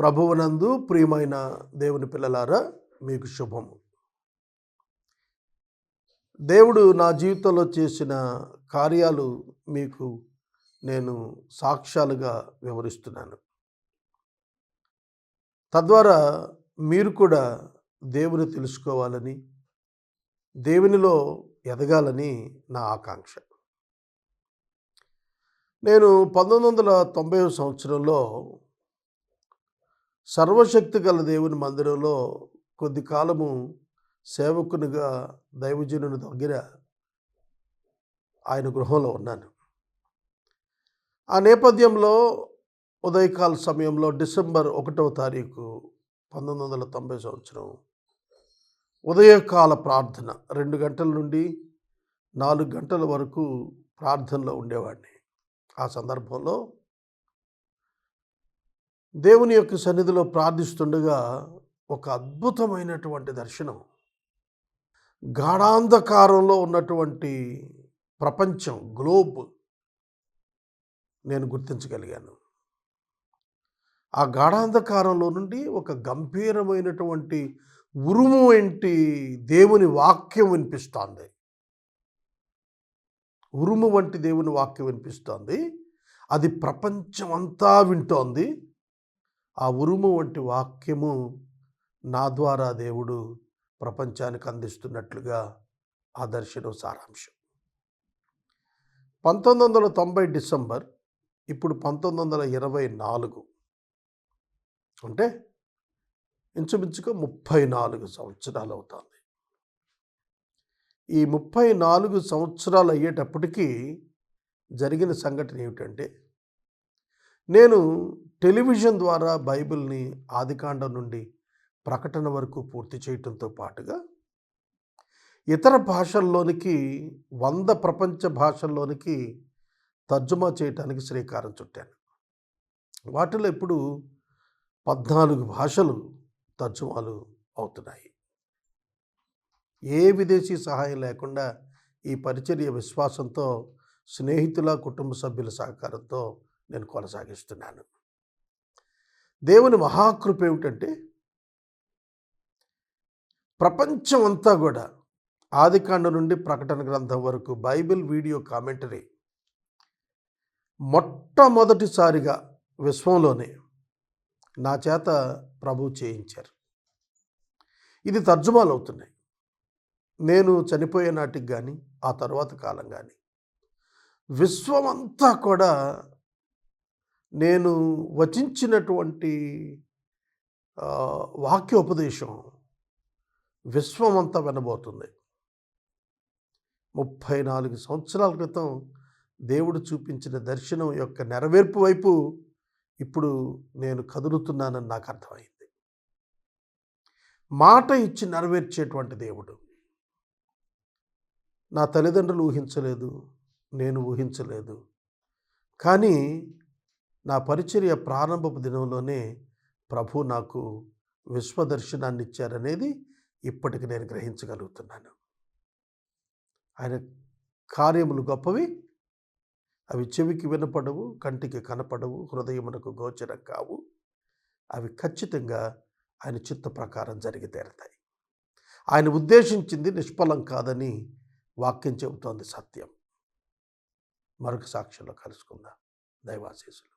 ప్రభువునందు ప్రియమైన దేవుని పిల్లలారా, మీకు శుభము. దేవుడు నా జీవితంలో చేసిన కార్యాలు మీకు నేను సాక్ష్యాలుగా వివరిస్తున్నాను. తద్వారా మీరు కూడా దేవుని తెలుసుకోవాలని, దేవునిలో ఎదగాలని నా ఆకాంక్ష. నేను 1990 సంవత్సరంలో సర్వశక్తి గల దేవుని మందిరంలో కొద్ది కాలము సేవకునిగా దైవజనుని దగ్గర ఆయన గృహంలో ఉన్నాను. ఆ నేపథ్యంలో ఉదయకాల సమయంలో డిసెంబర్ 1వ తారీఖు 1990 సంవత్సరం ఉదయకాల ప్రార్థన 2 గంటల నుండి 4 గంటల వరకు ప్రార్థనలో ఉండేవాడిని. ఆ సందర్భంలో దేవుని యొక్క సన్నిధిలో ప్రార్థిస్తుండగా ఒక అద్భుతమైనటువంటి దర్శనం. గాఢాంధకారంలో ఉన్నటువంటి ప్రపంచం, గ్లోబ్ నేను గుర్తించగలిగాను. ఆ గాఢాంధకారంలో నుండి ఒక గంభీరమైనటువంటి ఉరుము వంటి దేవుని వాక్యం వినిపిస్తోంది. ఉరుము వంటి దేవుని వాక్యం వినిపిస్తోంది. అది ప్రపంచం అంతా వింటోంది. ఆ ఉరుము వంటి వాక్యము నా ద్వారా దేవుడు ప్రపంచానికి అందిస్తున్నట్లుగా ఆ దర్శనం సారాంశం. 1990 డిసెంబర్, ఇప్పుడు 1924, అంటే ఇంచుమించుగా 34 సంవత్సరాలు అవుతుంది. ఈ 34 సంవత్సరాలు అయ్యేటప్పటికీ జరిగిన సంఘటన ఏమిటంటే, నేను టెలివిజన్ ద్వారా బైబిల్ని ఆదికాండం నుండి ప్రకటన వరకు పూర్తి చేయటంతో పాటుగా ఇతర భాషల్లోనికి 100 ప్రపంచ భాషల్లోనికి తర్జుమా చేయటానికి శ్రీకారం చుట్టాను. వాటిలో ఇప్పుడు 14 భాషలు తర్జుమాలు అవుతున్నాయి. ఏ విదేశీ సహాయం లేకుండా ఈ పరిచర్య విశ్వాసంతో, స్నేహితుల, కుటుంబ సభ్యుల సహకారంతో నేను కొనసాగిస్తున్నాను. దేవుని మహాకృప ఏమిటంటే, ప్రపంచం అంతా కూడా ఆదికాండం నుండి ప్రకటన గ్రంథం వరకు బైబిల్ వీడియో కామెంటరీ మొట్టమొదటిసారిగా విశ్వంలోనే నా చేత ప్రభు చేయించారు. ఇది తర్జుమాలు అవుతున్నాయి. నేను చనిపోయే నాటికి కానీ, ఆ తర్వాత కాలం కానీ విశ్వమంతా కూడా నేను వచించినటువంటి వాక్యోపదేశం విశ్వమంతా వినబోతుంది. 34 సంవత్సరాల క్రితం దేవుడు చూపించిన దర్శనం యొక్క నెరవేర్పు వైపు ఇప్పుడు నేను కదులుతున్నానని నాకు అర్థమైంది. మాట ఇచ్చి నెరవేర్చేటువంటి దేవుడు. నా తల్లిదండ్రులు ఊహించలేదు, నేను ఊహించలేదు. కానీ నా పరిచర్య ప్రారంభపు దినంలోనే ప్రభు నాకు విశ్వదర్శనాన్ని ఇచ్చారనేది ఇప్పటికి నేను గ్రహించగలుగుతున్నాను. ఆయన కార్యములు గొప్పవి. అవి చెవికి వినపడవు, కంటికి కనపడవు, హృదయమునకు గోచరం కావు. అవి ఖచ్చితంగా ఆయన చిత్త ప్రకారం జరిగి తీరతాయి. ఆయన ఉద్దేశించింది నిష్ఫలం కాదని వాక్యం చెబుతోంది. సత్యం. మరొక సాక్ష్యంలో కలుసుకుందాం. దైవాశీస్సులు.